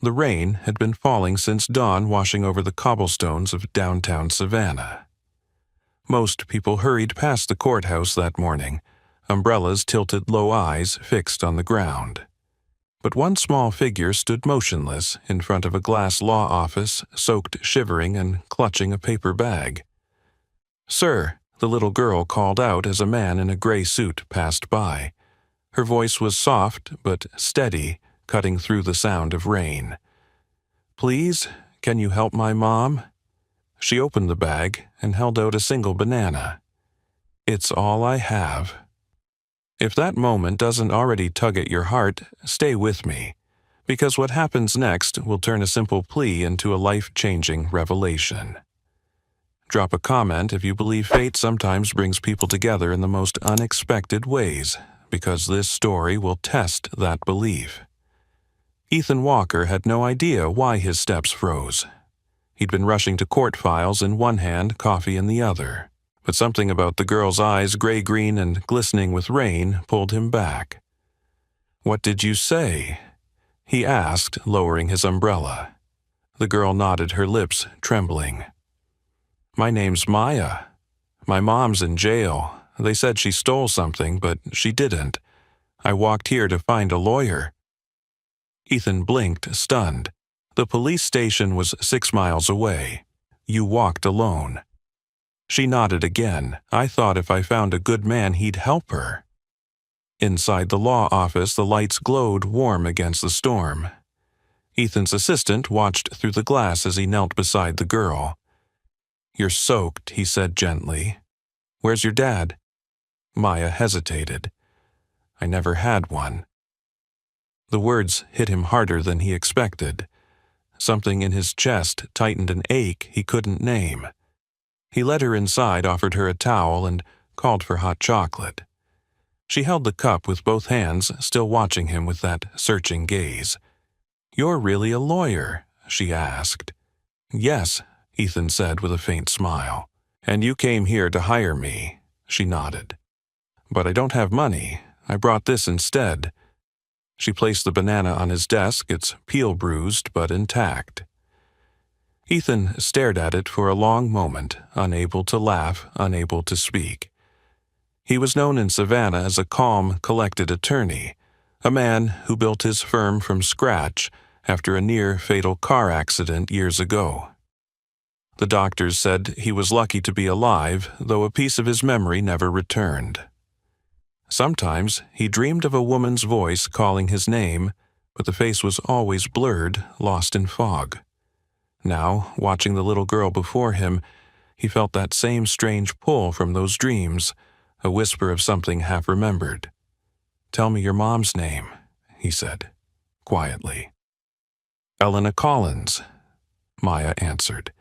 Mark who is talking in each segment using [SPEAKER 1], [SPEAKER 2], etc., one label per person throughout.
[SPEAKER 1] The rain had been falling since dawn, washing over the cobblestones of downtown Savannah. Most people hurried past the courthouse that morning, umbrellas tilted low, eyes fixed on the ground. But one small figure stood motionless in front of a glass law office, soaked, shivering, and clutching a paper bag. "Sir," the little girl called out as a man in a gray suit passed by. Her voice was soft but steady, cutting through the sound of rain. "Please, can you help my mom?" She opened the bag and held out a single banana. "It's all I have." If that moment doesn't already tug at your heart, stay with me, because what happens next will turn a simple plea into a life-changing revelation. Drop a comment if you believe fate sometimes brings people together in the most unexpected ways, because this story will test that belief. Ethan Walker had no idea why his steps froze. He'd been rushing to court files in one hand, coffee in the other. But something about the girl's eyes, gray-green and glistening with rain, pulled him back. "What did you say?" he asked, lowering his umbrella. The girl nodded, her lips trembling. "My name's Maya. My mom's in jail. They said she stole something, but she didn't. I walked here to find a lawyer." Ethan blinked, stunned. The police station was 6 miles away. You walked alone. She nodded again. "I thought if I found a good man, he'd help her." Inside the law office, the lights glowed warm against the storm. Ethan's assistant watched through the glass as he knelt beside the girl. "You're soaked," he said gently. "Where's your dad?" Maya hesitated. "I never had one." The words hit him harder than he expected. Something in his chest tightened an ache he couldn't name. He led her inside, offered her a towel, and called for hot chocolate. She held the cup with both hands, still watching him with that searching gaze. "You're really a lawyer?" she asked. "Yes," Ethan said with a faint smile. "And you came here to hire me?" She nodded. "But I don't have money. I brought this instead." She placed the banana on his desk, its peel bruised but intact. Ethan stared at it for a long moment, unable to laugh, unable to speak. He was known in Savannah as a calm, collected attorney, a man who built his firm from scratch after a near-fatal car accident years ago. The doctors said he was lucky to be alive, though a piece of his memory never returned. Sometimes he dreamed of a woman's voice calling his name, but the face was always blurred, lost in fog. Now, watching the little girl before him, he felt that same strange pull from those dreams, a whisper of something half-remembered. "Tell me your mom's name," he said, quietly. "Elena Collins," Maya answered.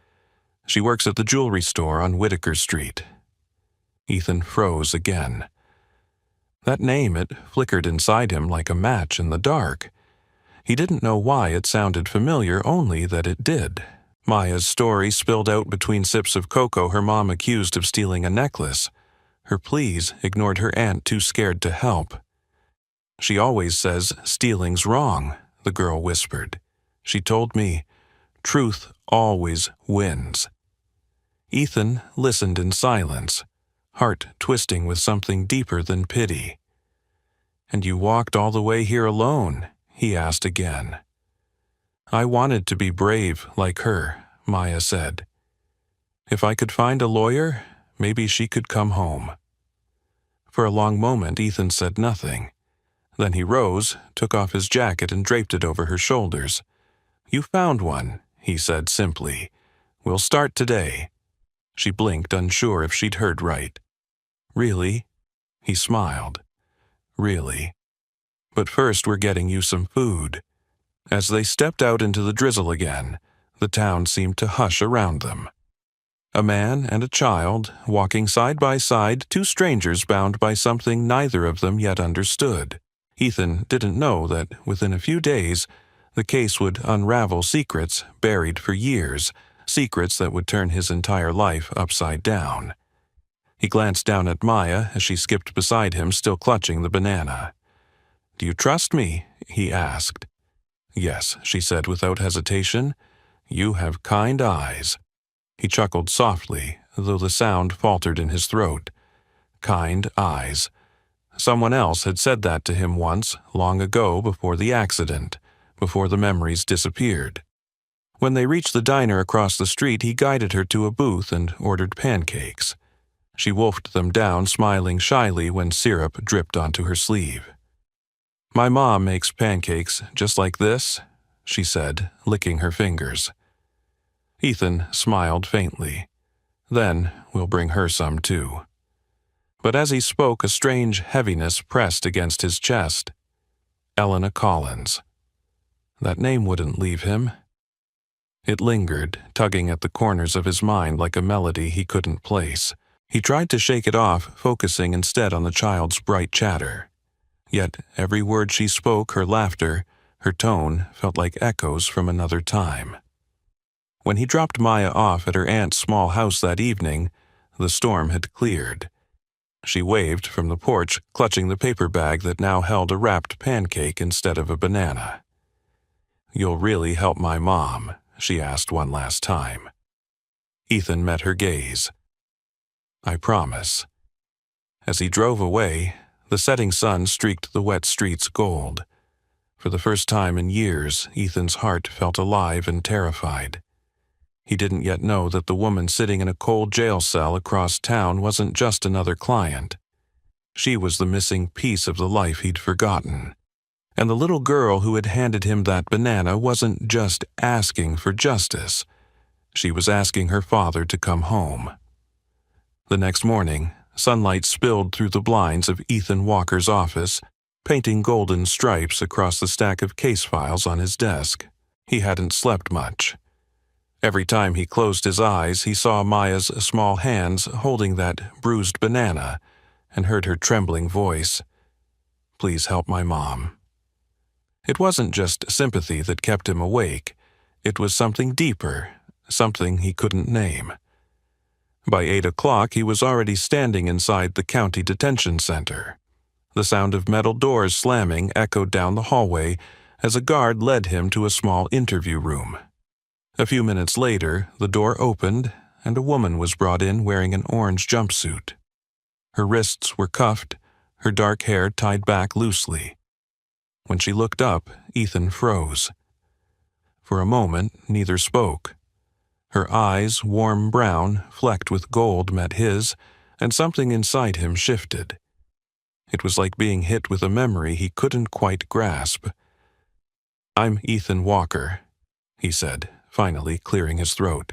[SPEAKER 1] "She works at the jewelry store on Whitaker Street." Ethan froze again. That name, it flickered inside him like a match in the dark. He didn't know why it sounded familiar, only that it did. Maya's story spilled out between sips of cocoa her mom accused of stealing a necklace. Her pleas ignored her aunt, too scared to help. "She always says stealing's wrong," the girl whispered. "She told me, truth always wins." Ethan listened in silence, heart twisting with something deeper than pity. "And you walked all the way here alone?" he asked again. "I wanted to be brave like her," Maya said. "If I could find a lawyer, maybe she could come home." For a long moment, Ethan said nothing. Then he rose, took off his jacket and draped it over her shoulders. "You found one," he said simply. "We'll start today." She blinked, unsure if she'd heard right. "Really?" He smiled. "Really. But first we're getting you some food." As they stepped out into the drizzle again, the town seemed to hush around them. A man and a child, walking side by side, two strangers bound by something neither of them yet understood. Ethan didn't know that within a few days, the case would unravel secrets buried for years, secrets that would turn his entire life upside down. He glanced down at Maya as she skipped beside him, still clutching the banana. "Do you trust me?" he asked. Yes, she said without hesitation. You have kind eyes. He chuckled softly, though the sound faltered in his throat. Kind eyes. Someone else had said that to him once, long ago before the accident, before the memories disappeared. When they reached the diner across the street, he guided her to a booth and ordered pancakes. She wolfed them down, smiling shyly when syrup dripped onto her sleeve. My mom makes pancakes just like this, she said, licking her fingers. Ethan smiled faintly. Then we'll bring her some too. But as he spoke, a strange heaviness pressed against his chest. Elena Collins. That name wouldn't leave him. It lingered, tugging at the corners of his mind like a melody he couldn't place. He tried to shake it off, focusing instead on the child's bright chatter. Yet every word she spoke, her laughter, her tone, felt like echoes from another time. When he dropped Maya off at her aunt's small house that evening, the storm had cleared. She waved from the porch, clutching the paper bag that now held a wrapped pancake instead of a banana. "You'll really help my mom?" she asked one last time. Ethan met her gaze. "I promise." As he drove away, the setting sun streaked the wet streets gold. For the first time in years, Ethan's heart felt alive and terrified. He didn't yet know that the woman sitting in a cold jail cell across town wasn't just another client. She was the missing piece of the life he'd forgotten. And the little girl who had handed him that banana wasn't just asking for justice. She was asking her father to come home. The next morning, sunlight spilled through the blinds of Ethan Walker's office, painting golden stripes across the stack of case files on his desk. He hadn't slept much. Every time he closed his eyes, he saw Maya's small hands holding that bruised banana and heard her trembling voice. "Please help my mom." It wasn't just sympathy that kept him awake. It was something deeper, something he couldn't name. By 8 o'clock, he was already standing inside the county detention center. The sound of metal doors slamming echoed down the hallway as a guard led him to a small interview room. A few minutes later, the door opened and a woman was brought in wearing an orange jumpsuit. Her wrists were cuffed, her dark hair tied back loosely. When she looked up, Ethan froze. For a moment, neither spoke. Her eyes, warm brown, flecked with gold, met his, and something inside him shifted. It was like being hit with a memory he couldn't quite grasp. "I'm Ethan Walker," he said, finally clearing his throat.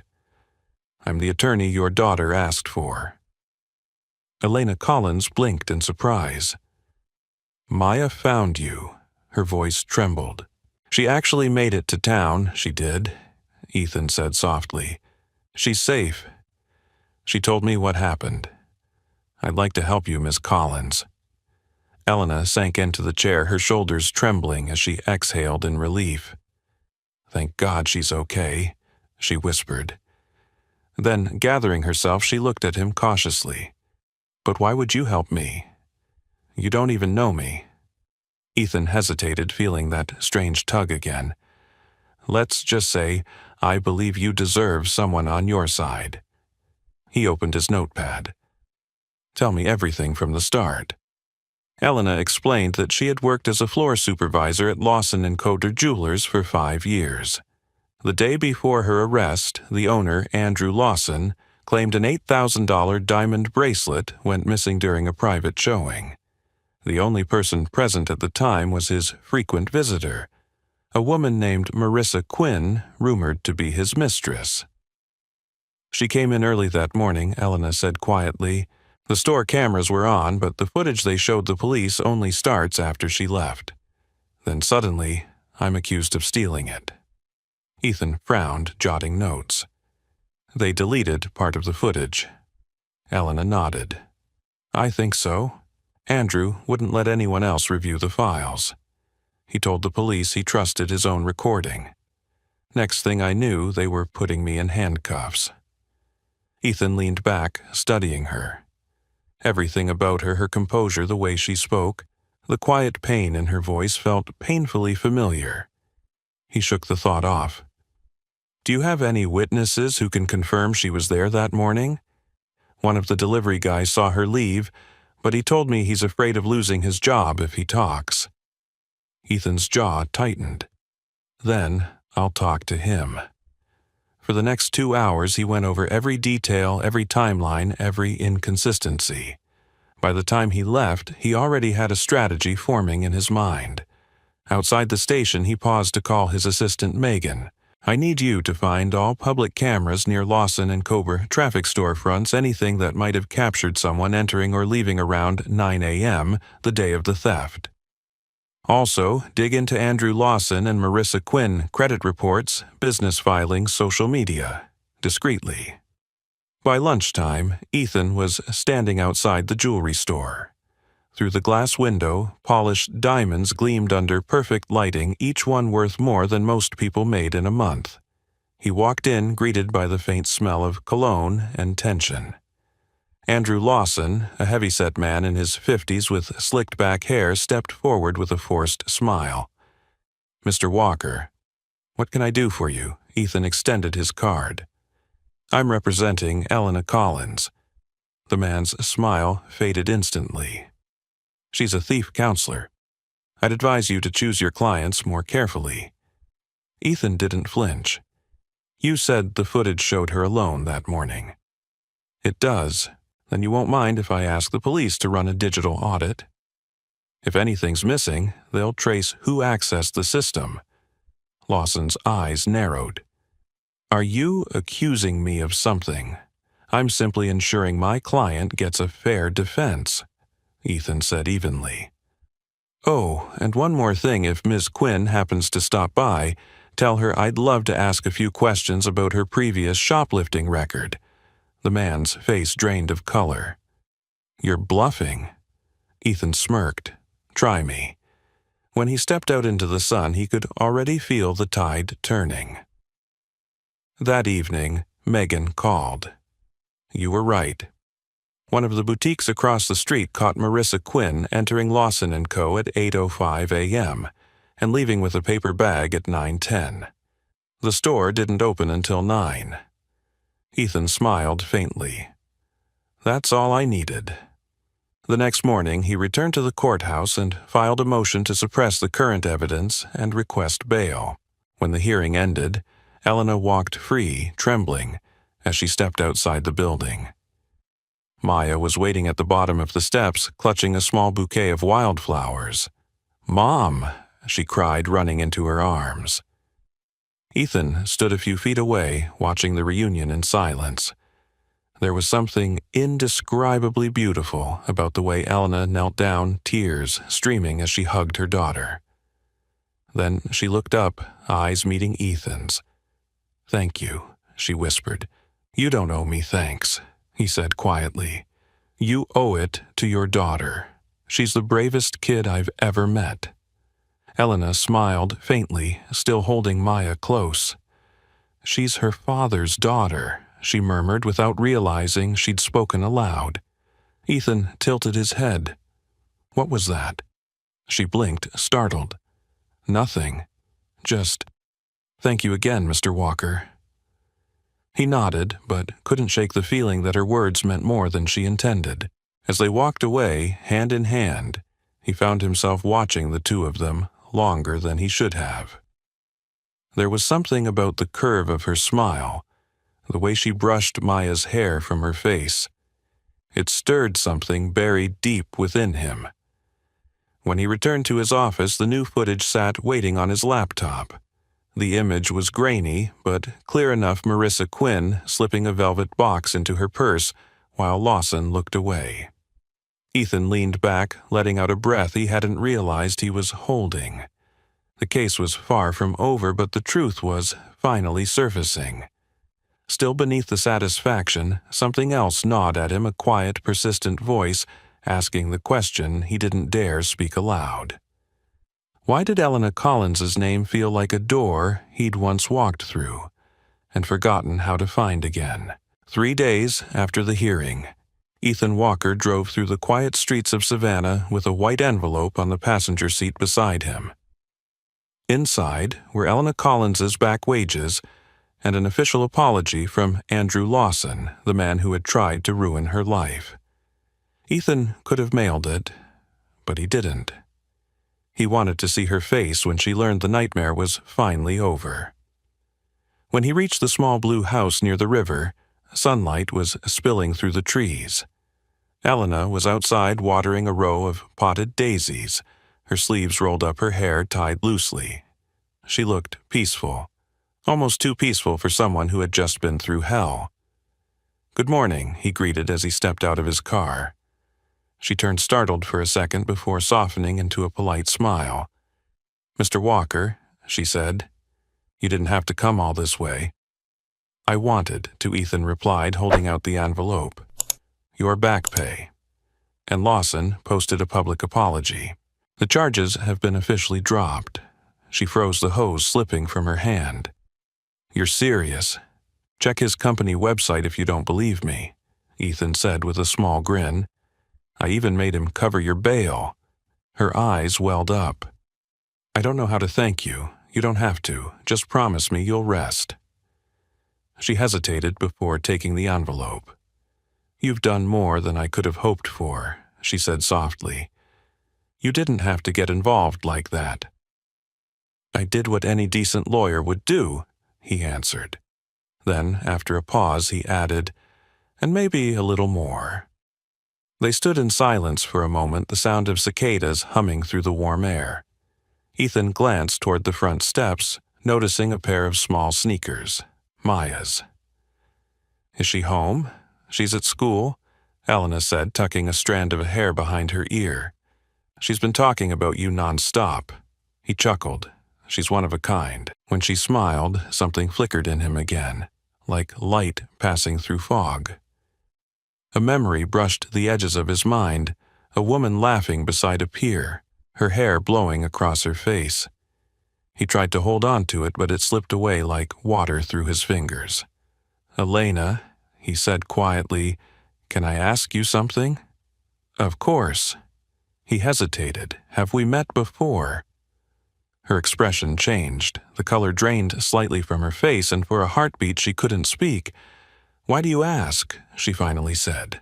[SPEAKER 1] "I'm the attorney your daughter asked for." Elena Collins blinked in surprise. "Maya found you." Her voice trembled. "She actually made it to town, she did," Ethan said softly. "She's safe. She told me what happened. I'd like to help you, Miss Collins." Elena sank into the chair, her shoulders trembling as she exhaled in relief. "Thank God she's okay," she whispered. Then, gathering herself, she looked at him cautiously. "But why would you help me? You don't even know me." Ethan hesitated, feeling that strange tug again. "Let's just say, I believe you deserve someone on your side." He opened his notepad. "Tell me everything from the start." Elena explained that she had worked as a floor supervisor at Lawson & Coder Jewelers for 5 years. The day before her arrest, the owner, Andrew Lawson, claimed an $8,000 diamond bracelet went missing during a private showing. The only person present at the time was his frequent visitor, a woman named Marissa Quinn, rumored to be his mistress. She came in early that morning, Elena said quietly. The store cameras were on, but the footage they showed the police only starts after she left. Then suddenly, I'm accused of stealing it. Ethan frowned, jotting notes. They deleted part of the footage. Elena nodded. "I think so. Andrew wouldn't let anyone else review the files. He told the police he trusted his own recording. Next thing I knew, they were putting me in handcuffs." Ethan leaned back, studying her. Everything about her, her composure, the way she spoke, the quiet pain in her voice felt painfully familiar. He shook the thought off. Do you have any witnesses who can confirm she was there that morning? One of the delivery guys saw her leave, but he told me he's afraid of losing his job if he talks. Ethan's jaw tightened. Then I'll talk to him. For the next 2 hours, he went over every detail, every timeline, every inconsistency. By the time he left, he already had a strategy forming in his mind. Outside the station, he paused to call his assistant Megan. I need you to find all public cameras near Lawson and Cobra traffic storefronts, anything that might have captured someone entering or leaving around 9 a.m. the day of the theft. Also, dig into Andrew Lawson and Marissa Quinn credit reports, business filings, social media, discreetly. By lunchtime, Ethan was standing outside the jewelry store. Through the glass window, polished diamonds gleamed under perfect lighting, each one worth more than most people made in a month. He walked in, greeted by the faint smell of cologne and tension. Andrew Lawson, a heavy-set man in his 50s with slicked-back hair, stepped forward with a forced smile. Mr. Walker, what can I do for you? Ethan extended his card. I'm representing Elena Collins. The man's smile faded instantly. She's a thief counselor. I'd advise you to choose your clients more carefully. Ethan didn't flinch. You said the footage showed her alone that morning. It does. Then you won't mind if I ask the police to run a digital audit. If anything's missing, they'll trace who accessed the system. Lawson's eyes narrowed. Are you accusing me of something? I'm simply ensuring my client gets a fair defense, Ethan said evenly. Oh, and one more thing, if Ms. Quinn happens to stop by, tell her I'd love to ask a few questions about her previous shoplifting record. The man's face drained of color. You're bluffing. Ethan smirked. Try me. When he stepped out into the sun, he could already feel the tide turning. That evening, Megan called. You were right. One of the boutiques across the street caught Marissa Quinn entering Lawson & Co. at 8:05 a.m. and leaving with a paper bag at 9:10. The store didn't open until 9. Ethan smiled faintly. That's all I needed. The next morning, he returned to the courthouse and filed a motion to suppress the current evidence and request bail. When the hearing ended, Elena walked free, trembling, as she stepped outside the building. Maya was waiting at the bottom of the steps, clutching a small bouquet of wildflowers. Mom, she cried, running into her arms. Ethan stood a few feet away, watching the reunion in silence. There was something indescribably beautiful about the way Elena knelt down, tears streaming as she hugged her daughter. Then she looked up, eyes meeting Ethan's. Thank you, she whispered. You don't owe me thanks, he said quietly. You owe it to your daughter. She's the bravest kid I've ever met. Elena smiled faintly, still holding Maya close. She's her father's daughter, she murmured without realizing she'd spoken aloud. Ethan tilted his head. What was that? She blinked, startled. Nothing. Just, thank you again, Mr. Walker. He nodded, but couldn't shake the feeling that her words meant more than she intended. As they walked away, hand in hand, he found himself watching the two of them longer than he should have. There was something about the curve of her smile, the way she brushed Maya's hair from her face. It stirred something buried deep within him. When he returned to his office, the new footage sat waiting on his laptop. The image was grainy, but clear enough Marissa Quinn slipping a velvet box into her purse while Lawson looked away. Ethan leaned back, letting out a breath he hadn't realized he was holding. The case was far from over, but the truth was finally surfacing. Still beneath the satisfaction, something else gnawed at him, a quiet, persistent voice asking the question he didn't dare speak aloud. Why did Elena Collins's name feel like a door he'd once walked through and forgotten how to find again? 3 days after the hearing, Ethan Walker drove through the quiet streets of Savannah with a white envelope on the passenger seat beside him. Inside were Elena Collins's back wages and an official apology from Andrew Lawson, the man who had tried to ruin her life. Ethan could have mailed it, but he didn't. He wanted to see her face when she learned the nightmare was finally over. When he reached the small blue house near the river, sunlight was spilling through the trees. Elena was outside watering a row of potted daisies, her sleeves rolled up, her hair tied loosely. She looked peaceful, almost too peaceful for someone who had just been through hell. "Good morning," he greeted as he stepped out of his car. She turned startled for a second before softening into a polite smile. "Mr. Walker," she said, "you didn't have to come all this way." "I wanted to," Ethan replied, holding out the envelope. "Your back pay." And Lawson posted a public apology. "The charges have been officially dropped." She froze the hose slipping from her hand. "You're serious? Check his company website if you don't believe me," Ethan said with a small grin. "I even made him cover your bail." Her eyes welled up. "I don't know how to thank you. You don't have to. Just promise me you'll rest." She hesitated before taking the envelope. "You've done more than I could have hoped for," she said softly. "You didn't have to get involved like that." "I did what any decent lawyer would do," he answered. Then, after a pause, he added, "And maybe a little more." They stood in silence for a moment, the sound of cicadas humming through the warm air. Ethan glanced toward the front steps, noticing a pair of small sneakers, Maya's. "Is she home? She's at school?" Elena said, tucking a strand of hair behind her ear. "She's been talking about you nonstop." He chuckled. "She's one of a kind." When she smiled, something flickered in him again, like light passing through fog. A memory brushed the edges of his mind, a woman laughing beside a pier, her hair blowing across her face. He tried to hold on to it, but it slipped away like water through his fingers. "Elena," he said quietly, "can I ask you something?" "Of course." He hesitated. "Have we met before?" Her expression changed. The color drained slightly from her face, and for a heartbeat she couldn't speak. "Why do you ask?" she finally said.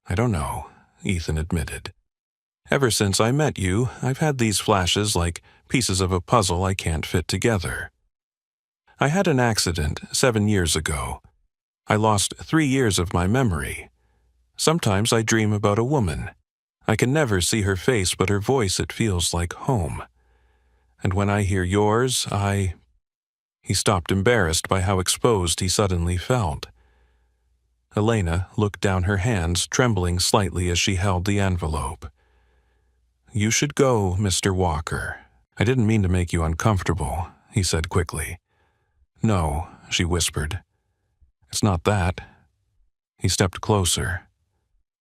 [SPEAKER 1] "I don't know," Ethan admitted. "Ever since I met you, I've had these flashes like pieces of a puzzle I can't fit together. I had an accident 7 years ago. I lost 3 years of my memory. Sometimes I dream about a woman. I can never see her face, but her voice, it feels like home. And when I hear yours, He stopped, embarrassed by how exposed he suddenly felt. Elena looked down her hands, trembling slightly as she held the envelope. "You should go, Mr. Walker. I didn't mean to make you uncomfortable," he said quickly. "No," she whispered. "It's not that." He stepped closer.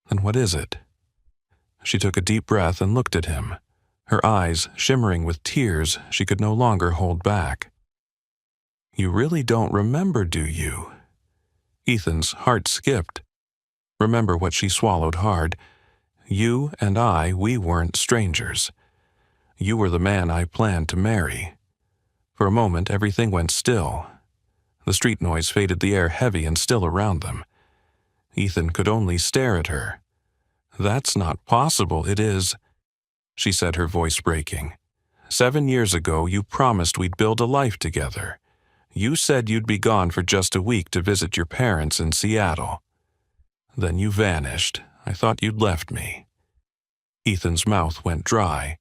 [SPEAKER 1] "Then what is it?" She took a deep breath and looked at him, her eyes shimmering with tears she could no longer hold back. "You really don't remember, do you?" Ethan's heart skipped. Remember what she swallowed hard. "You and we weren't strangers. You were the man I planned to marry." For a moment, everything went still. The street noise faded, the air heavy and still around them. Ethan could only stare at her. "That's not possible." "It is," she said, her voice breaking. 7 years ago, you promised we'd build a life together. You said you'd be gone for just a week to visit your parents in Seattle. Then you vanished. I thought you'd left me." Ethan's mouth went dry.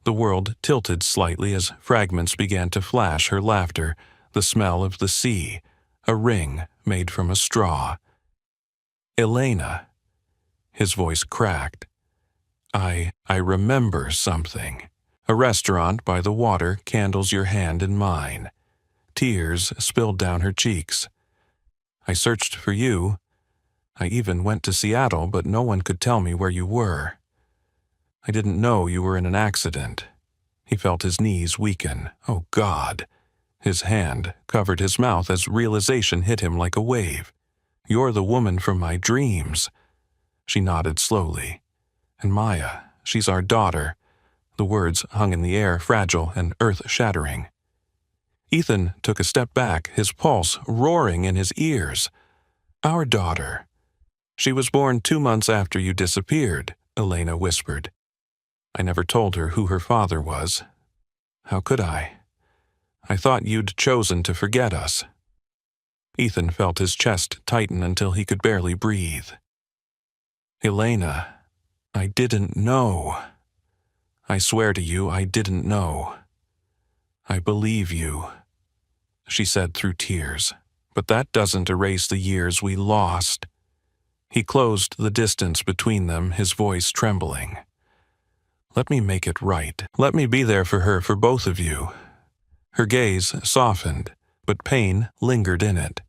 [SPEAKER 1] The world tilted slightly as fragments began to flash her laughter, the smell of the sea, a ring made from a straw. "Elena." His voice cracked. I remember something. A restaurant by the water, candles your hand in mine." Tears spilled down her cheeks. "I searched for you. I even went to Seattle, but no one could tell me where you were. I didn't know you were in an accident." He felt his knees weaken. Oh, God. His hand covered his mouth as realization hit him like a wave. "You're the woman from my dreams." She nodded slowly. "And Maya, she's our daughter. The words hung in the air, fragile and earth-shattering. Ethan took a step back, his pulse roaring in his ears. "Our daughter. She was born 2 months after you disappeared," Elena whispered. "I never told her who her father was. How could I? I thought you'd chosen to forget us." Ethan felt his chest tighten until he could barely breathe. "Elena, I didn't know. I swear to you, I didn't know. I believe you," she said through tears. "But that doesn't erase the years we lost." He closed the distance between them, his voice trembling. "Let me make it right. Let me be there for her, for both of you." Her gaze softened, but pain lingered in it.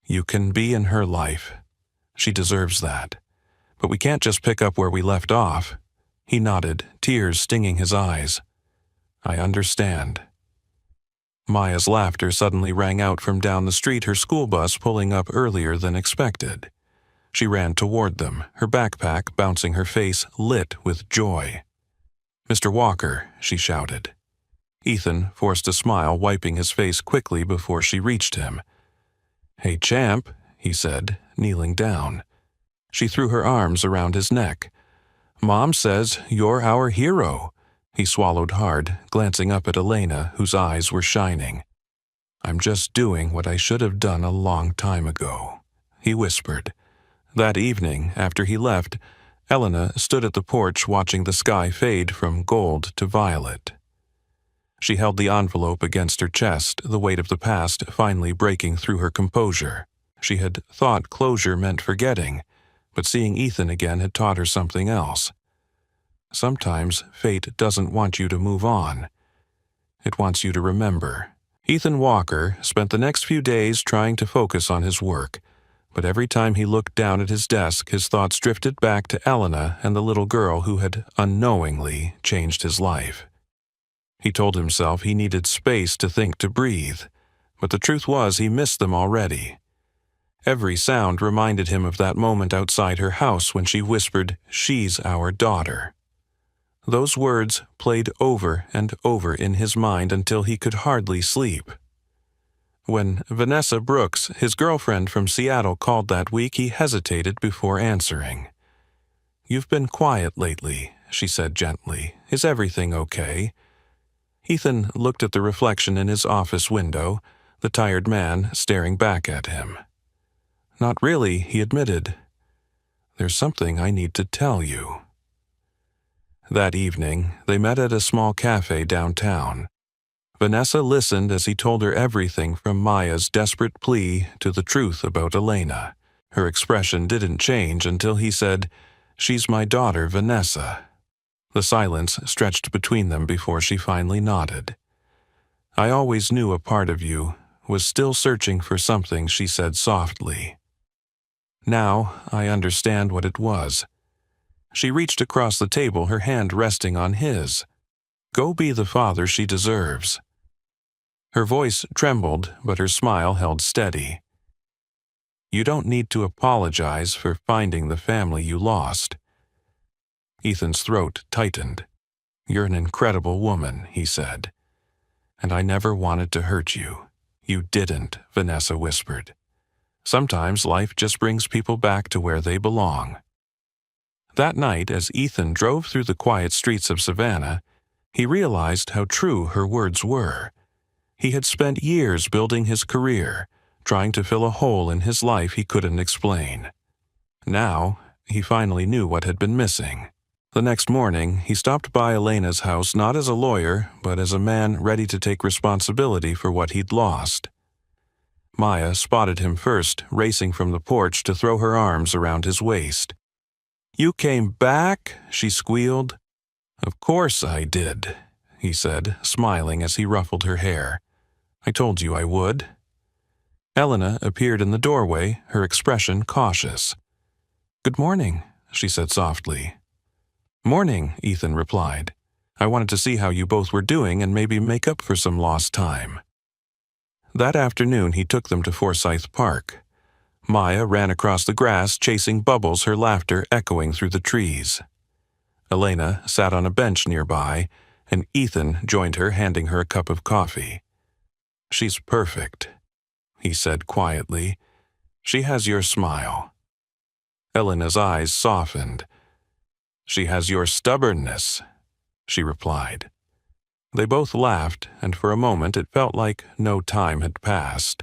[SPEAKER 1] "You can be in her life. She deserves that. But we can't just pick up where we left off." He nodded, tears stinging his eyes. "I understand." Maya's laughter suddenly rang out from down the street, her school bus pulling up earlier than expected. She ran toward them, her backpack bouncing, her face lit with joy. "Mr. Walker," she shouted. Ethan forced a smile, wiping his face quickly before she reached him. "Hey, champ," he said, kneeling down. She threw her arms around his neck. "Mom says you're our hero." He swallowed hard, glancing up at Elena, whose eyes were shining. "I'm just doing what I should have done a long time ago," he whispered. That evening, after he left, Elena stood at the porch watching the sky fade from gold to violet. She held the envelope against her chest, the weight of the past finally breaking through her composure. She had thought closure meant forgetting, but seeing Ethan again had taught her something else. Sometimes fate doesn't want you to move on. It wants you to remember. Ethan Walker spent the next few days trying to focus on his work, but every time he looked down at his desk, his thoughts drifted back to Elena and the little girl who had unknowingly changed his life. He told himself he needed space to think, to breathe, but the truth was he missed them already. Every sound reminded him of that moment outside her house when she whispered, "She's our daughter." Those words played over and over in his mind until he could hardly sleep. When Vanessa Brooks, his girlfriend from Seattle, called that week, he hesitated before answering. "You've been quiet lately," she said gently. "Is everything okay?" Ethan looked at the reflection in his office window, the tired man staring back at him. "Not really," he admitted. "There's something I need to tell you." That evening, they met at a small cafe downtown. Vanessa listened as he told her everything from Maya's desperate plea to the truth about Elena. Her expression didn't change until he said, "She's my daughter, Vanessa." The silence stretched between them before she finally nodded. "I always knew a part of you was still searching for something," she said softly. "Now I understand what it was." She reached across the table, her hand resting on his. "Go be the father she deserves." Her voice trembled, but her smile held steady. "You don't need to apologize for finding the family you lost." Ethan's throat tightened. "You're an incredible woman," he said. "And I never wanted to hurt you." "You didn't," Vanessa whispered. "Sometimes life just brings people back to where they belong." That night, as Ethan drove through the quiet streets of Savannah, he realized how true her words were. He had spent years building his career, trying to fill a hole in his life he couldn't explain. Now, he finally knew what had been missing. The next morning, he stopped by Elena's house not as a lawyer, but as a man ready to take responsibility for what he'd lost. Maya spotted him first, racing from the porch to throw her arms around his waist. "You came back?" she squealed. "Of course I did," he said, smiling as he ruffled her hair. "I told you I would." Elena appeared in the doorway, her expression cautious. "Good morning," she said softly. "Morning," Ethan replied. "I wanted to see how you both were doing and maybe make up for some lost time." That afternoon he took them to Forsyth Park. Maya ran across the grass, chasing Bubbles, her laughter echoing through the trees. Elena sat on a bench nearby, and Ethan joined her, handing her a cup of coffee. "She's perfect," he said quietly. "She has your smile." Elena's eyes softened. "She has your stubbornness," she replied. They both laughed, and for a moment it felt like no time had passed.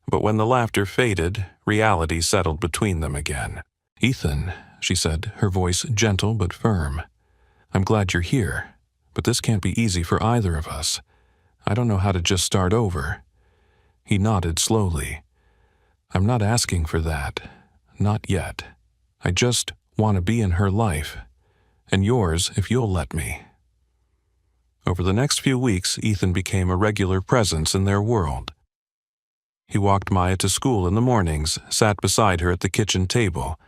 [SPEAKER 1] But when the laughter faded, reality settled between them again. "Ethan," she said, her voice gentle but firm, "I'm glad you're here, but this can't be easy for either of us. I don't know how to just start over." He nodded slowly. "I'm not asking for that. Not yet. I just want to be in her life. And yours, if you'll let me." Over the next few weeks, Ethan became a regular presence in their world. He walked Maya to school in the mornings, sat beside her at the kitchen table,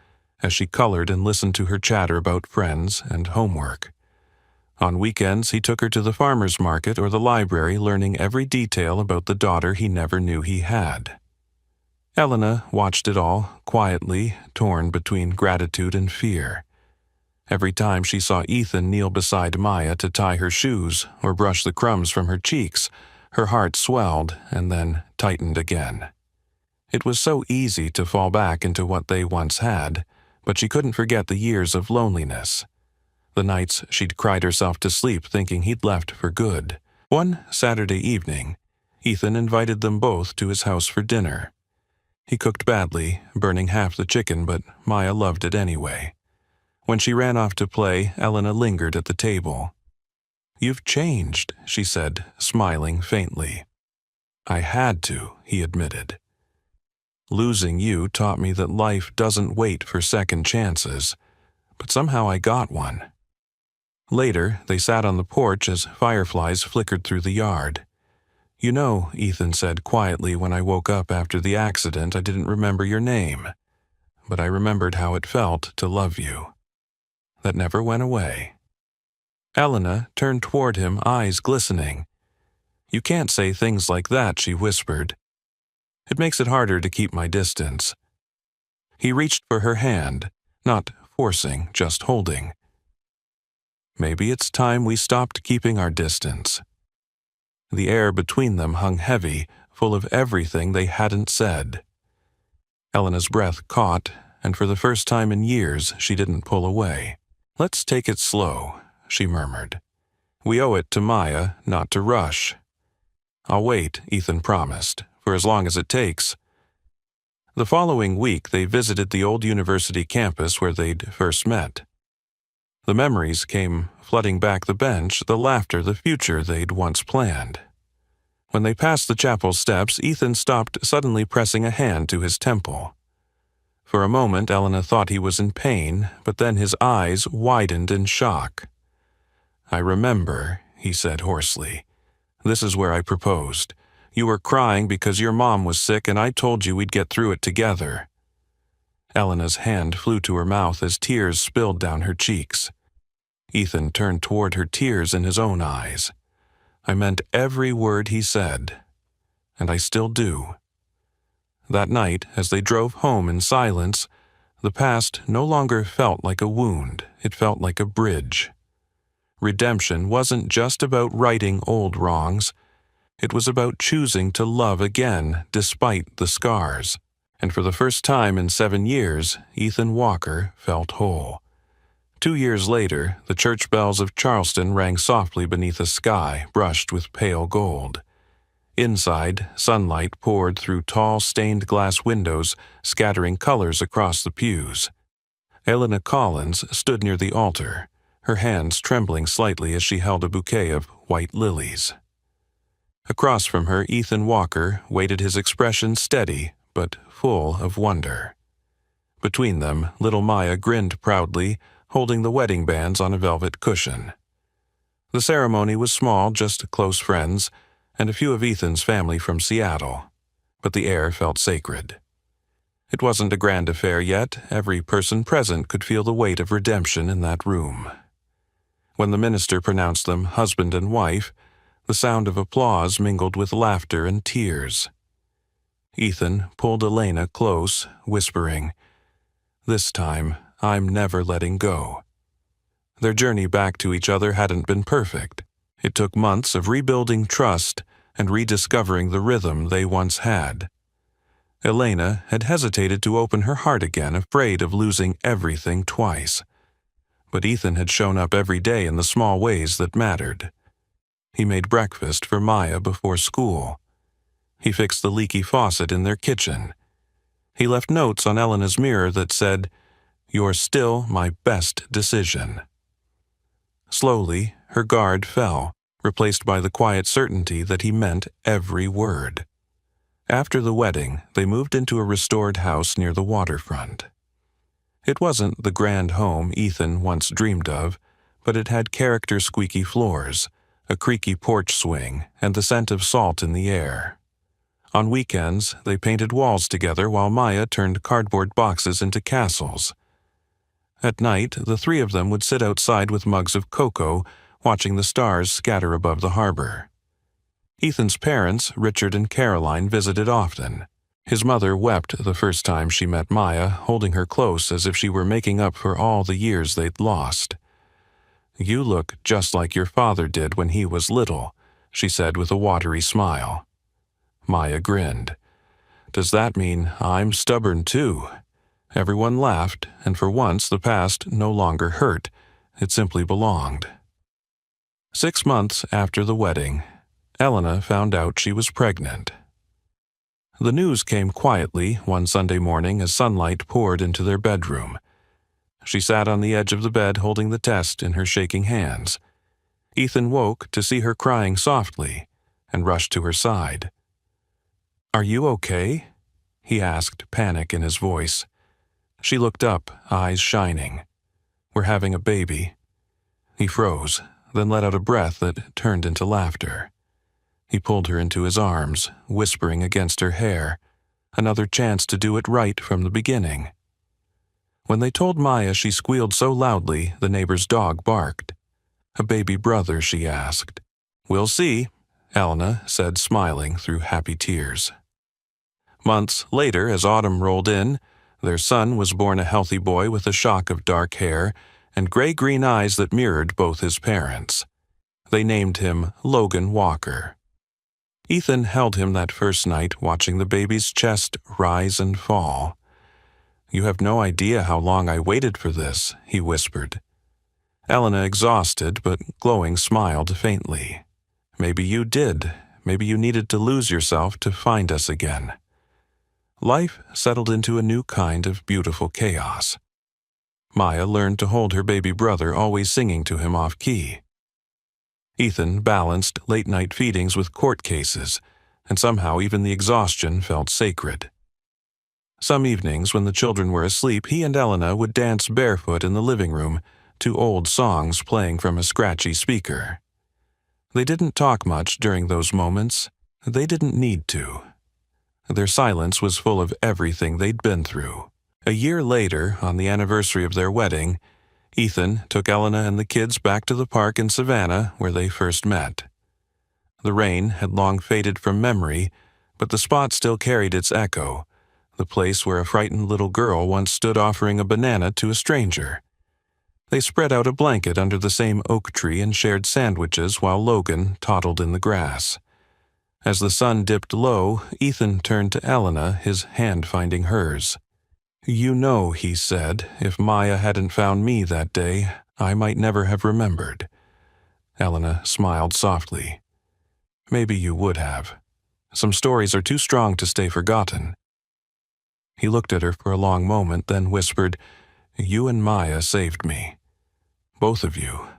[SPEAKER 1] as she colored and listened to her chatter about friends and homework. On weekends, he took her to the farmer's market or the library, learning every detail about the daughter he never knew he had. Elena watched it all, quietly, torn between gratitude and fear. Every time she saw Ethan kneel beside Maya to tie her shoes or brush the crumbs from her cheeks, her heart swelled and then tightened again. It was so easy to fall back into what they once had, but she couldn't forget the years of loneliness. The nights she'd cried herself to sleep thinking he'd left for good. One Saturday evening, Ethan invited them both to his house for dinner. He cooked badly, burning half the chicken, but Maya loved it anyway. When she ran off to play, Elena lingered at the table. "You've changed," she said, smiling faintly. "I had to," he admitted. "Losing you taught me that life doesn't wait for second chances, but somehow I got one." Later, they sat on the porch as fireflies flickered through the yard. "You know," Ethan said quietly, "when I woke up after the accident, I didn't remember your name, but I remembered how it felt to love you. That never went away." Elena turned toward him, eyes glistening. "You can't say things like that," she whispered. "It makes it harder to keep my distance." He reached for her hand, not forcing, just holding. "Maybe it's time we stopped keeping our distance." The air between them hung heavy, full of everything they hadn't said. Elena's breath caught, and for the first time in years she didn't pull away. "Let's take it slow," she murmured. "We owe it to Maya not to rush." "I'll wait," Ethan promised, "for as long as it takes." The following week they visited the old university campus where they'd first met. The memories came flooding back the bench, the laughter, the future they'd once planned. When they passed the chapel steps, Ethan stopped, suddenly pressing a hand to his temple. For a moment, Elena thought he was in pain, but then his eyes widened in shock. "I remember," he said hoarsely. "This is where I proposed. You were crying because your mom was sick, and I told you we'd get through it together." Elena's hand flew to her mouth as tears spilled down her cheeks. Ethan turned toward her, tears in his own eyes. "I meant every word he said, and I still do." That night, as they drove home in silence, the past no longer felt like a wound, it felt like a bridge. Redemption wasn't just about righting old wrongs, it was about choosing to love again despite the scars. And for the first time in 7 years, Ethan Walker felt whole. 2 years later, the church bells of Charleston rang softly beneath a sky brushed with pale gold. Inside, sunlight poured through tall stained glass windows, scattering colors across the pews. Elena Collins stood near the altar, her hands trembling slightly as she held a bouquet of white lilies. Across from her, Ethan Walker waited, his expression steady but full of wonder. Between them, little Maya grinned proudly, holding the wedding bands on a velvet cushion. The ceremony was small, just close friends, and a few of Ethan's family from Seattle, but the air felt sacred. It wasn't a grand affair yet. Every person present could feel the weight of redemption in that room. When the minister pronounced them husband and wife, the sound of applause mingled with laughter and tears. Ethan pulled Elena close, whispering, "This time, I'm never letting go." Their journey back to each other hadn't been perfect. It took months of rebuilding trust and rediscovering the rhythm they once had. Elena had hesitated to open her heart again, afraid of losing everything twice. But Ethan had shown up every day in the small ways that mattered. He made breakfast for Maya before school. He fixed the leaky faucet in their kitchen. He left notes on Elena's mirror that said, "You're still my best decision." Slowly, her guard fell, replaced by the quiet certainty that he meant every word. After the wedding, they moved into a restored house near the waterfront. It wasn't the grand home Ethan once dreamed of, but it had character squeaky floors, a creaky porch swing, and the scent of salt in the air. On weekends, they painted walls together while Maya turned cardboard boxes into castles. At night, the three of them would sit outside with mugs of cocoa, watching the stars scatter above the harbor. Ethan's parents, Richard and Caroline, visited often. His mother wept the first time she met Maya, holding her close as if she were making up for all the years they'd lost. "You look just like your father did when he was little," she said with a watery smile. Maya grinned. "Does that mean I'm stubborn too?" Everyone laughed, and for once the past no longer hurt. It simply belonged. 6 months after the wedding, Elena found out she was pregnant. The news came quietly one Sunday morning as sunlight poured into their bedroom. She sat on the edge of the bed holding the test in her shaking hands. Ethan woke to see her crying softly and rushed to her side. "Are you okay?" he asked, panic in his voice. She looked up, eyes shining. "We're having a baby." He froze, then let out a breath that turned into laughter. He pulled her into his arms, whispering against her hair, another chance to do it right from the beginning. When they told Maya, she squealed so loudly the neighbor's dog barked. "A baby brother?" she asked. "We'll see," Elena said, smiling through happy tears. Months later, as autumn rolled in, their son was born a healthy boy with a shock of dark hair and gray-green eyes that mirrored both his parents. They named him Logan Walker. Ethan held him that first night, watching the baby's chest rise and fall. "You have no idea how long I waited for this," he whispered. Elena, exhausted but glowing, smiled faintly. "Maybe you did. Maybe you needed to lose yourself to find us again." Life settled into a new kind of beautiful chaos. Maya learned to hold her baby brother, always singing to him off-key. Ethan balanced late-night feedings with court cases, and somehow even the exhaustion felt sacred. Some evenings, when the children were asleep, he and Elena would dance barefoot in the living room to old songs playing from a scratchy speaker. They didn't talk much during those moments. They didn't need to. Their silence was full of everything they'd been through. A year later, on the anniversary of their wedding, Ethan took Elena and the kids back to the park in Savannah where they first met. The rain had long faded from memory, but the spot still carried its echo, the place where a frightened little girl once stood offering a banana to a stranger. They spread out a blanket under the same oak tree and shared sandwiches while Logan toddled in the grass. As the sun dipped low, Ethan turned to Elena, his hand finding hers. "You know," he said, "if Maya hadn't found me that day, I might never have remembered." Elena smiled softly. "Maybe you would have. Some stories are too strong to stay forgotten." He looked at her for a long moment, then whispered, "You and Maya saved me. Both of you."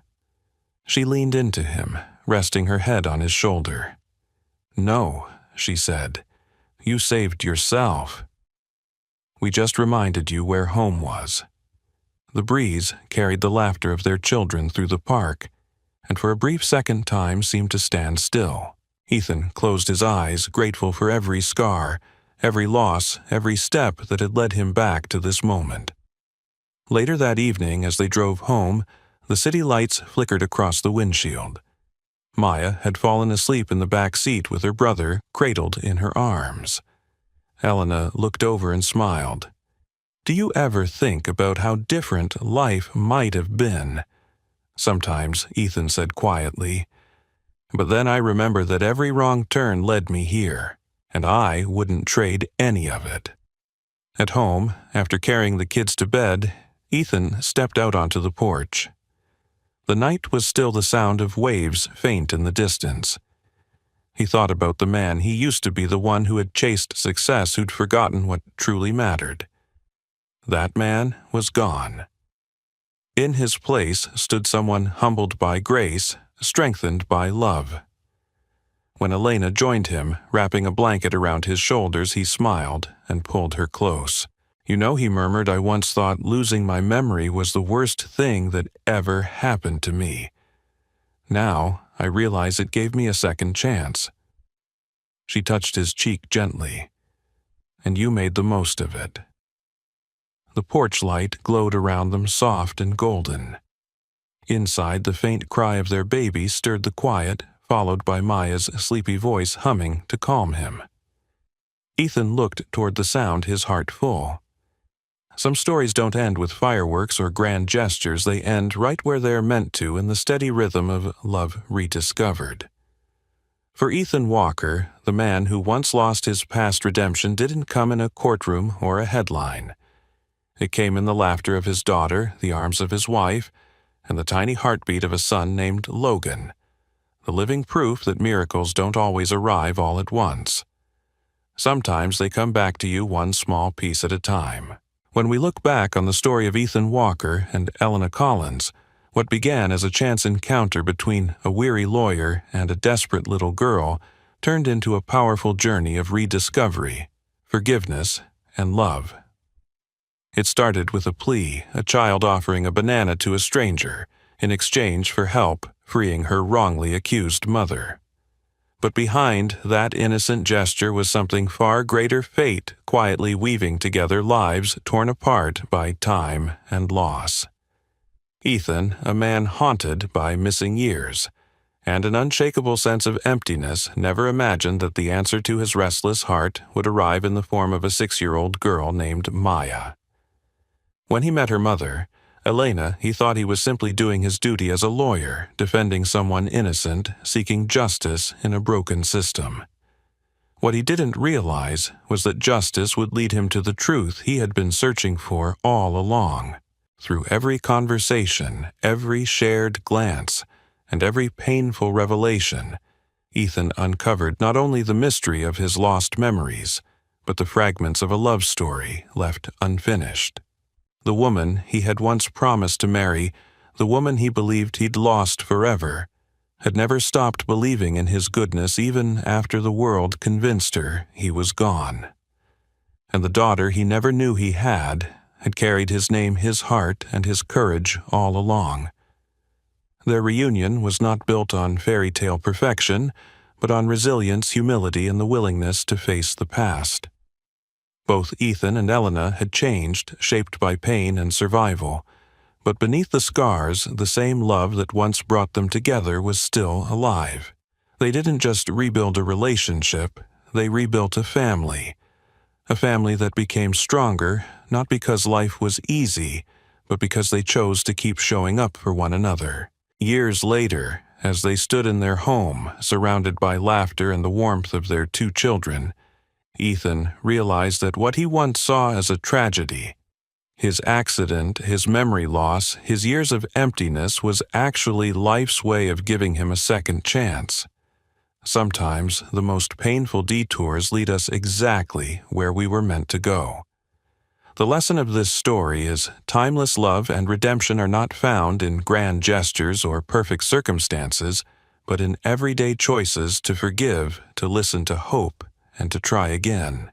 [SPEAKER 1] She leaned into him, resting her head on his shoulder. "No," she said, "you saved yourself. We just reminded you where home was." The breeze carried the laughter of their children through the park, and for a brief second time seemed to stand still. Ethan closed his eyes, grateful for every scar, every loss, every step that had led him back to this moment. Later that evening, as they drove home, the city lights flickered across the windshield. Maya had fallen asleep in the back seat with her brother cradled in her arms. Elena looked over and smiled. "Do you ever think about how different life might have been? sometimes Ethan said quietly. But then I remember that every wrong turn led me here, and I wouldn't trade any of it. At home, after carrying the kids to bed, Ethan stepped out onto the porch. The night was still the sound of waves faint in the distance. He thought about the man he used to be, the one who had chased success, who'd forgotten what truly mattered. That man was gone. In his place stood someone humbled by grace, strengthened by love. When Elena joined him, wrapping a blanket around his shoulders, he smiled and pulled her close. "You know," he murmured, "I once thought losing my memory was the worst thing that ever happened to me. Now I realize it gave me a second chance." She touched his cheek gently. "And you made the most of it." The porch light glowed around them, soft and golden. Inside, the faint cry of their baby stirred the quiet, followed by Maya's sleepy voice humming to calm him. Ethan looked toward the sound, his heart full. Some stories don't end with fireworks or grand gestures. They end right where they're meant to, in the steady rhythm of love rediscovered. For Ethan Walker, the man who once lost his past redemption didn't come in a courtroom or a headline. It came in the laughter of his daughter, the arms of his wife, and the tiny heartbeat of a son named Logan, the living proof that miracles don't always arrive all at once. Sometimes they come back to you one small piece at a time. When we look back on the story of Ethan Walker and Elena Collins, what began as a chance encounter between a weary lawyer and a desperate little girl turned into a powerful journey of rediscovery, forgiveness, and love. It started with a plea, a child offering a banana to a stranger in exchange for help freeing her wrongly accused mother. But behind that innocent gesture was something far greater: fate quietly weaving together lives torn apart by time and loss. Ethan, a man haunted by missing years and an unshakable sense of emptiness, never imagined that the answer to his restless heart would arrive in the form of a 6-year-old girl named Maya. When he met her mother, Elena, he thought he was simply doing his duty as a lawyer, defending someone innocent, seeking justice in a broken system. What he didn't realize was that justice would lead him to the truth he had been searching for all along. Through every conversation, every shared glance, and every painful revelation, Ethan uncovered not only the mystery of his lost memories, but the fragments of a love story left unfinished. The woman he had once promised to marry, the woman he believed he'd lost forever, had never stopped believing in his goodness even after the world convinced her he was gone. And the daughter he never knew he had carried his name, his heart, and his courage all along. Their reunion was not built on fairy tale perfection, but on resilience, humility, and the willingness to face the past. Both Ethan and Elena had changed, shaped by pain and survival, but beneath the scars, the same love that once brought them together was still alive. They didn't just rebuild a relationship, they rebuilt a family that became stronger, not because life was easy, but because they chose to keep showing up for one another. Years later, as they stood in their home, surrounded by laughter and the warmth of their 2 children, Ethan realized that what he once saw as a tragedy, his accident, his memory loss, his years of emptiness, was actually life's way of giving him a second chance. Sometimes the most painful detours lead us exactly where we were meant to go. The lesson of this story is timeless love and redemption are not found in grand gestures or perfect circumstances, but in everyday choices to forgive, to listen to hope, and to try again.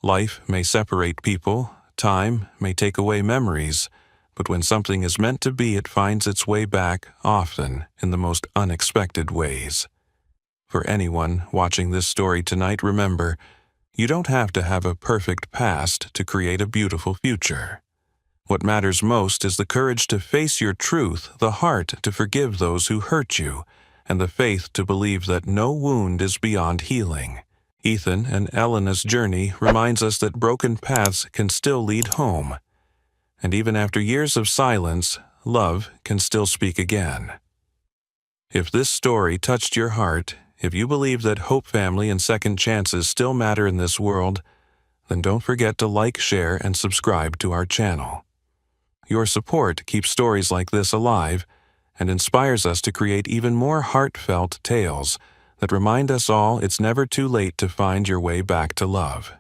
[SPEAKER 1] Life may separate people, time may take away memories, but when something is meant to be, it finds its way back, often in the most unexpected ways. For anyone watching this story tonight, remember, you don't have to have a perfect past to create a beautiful future. What matters most is the courage to face your truth, the heart to forgive those who hurt you, and the faith to believe that no wound is beyond healing. Ethan and Elena's journey reminds us that broken paths can still lead home. And even after years of silence, love can still speak again. If this story touched your heart, if you believe that hope, family, and second chances still matter in this world, then don't forget to like, share, and subscribe to our channel. Your support keeps stories like this alive and inspires us to create even more heartfelt tales that remind us all it's never too late to find your way back to love.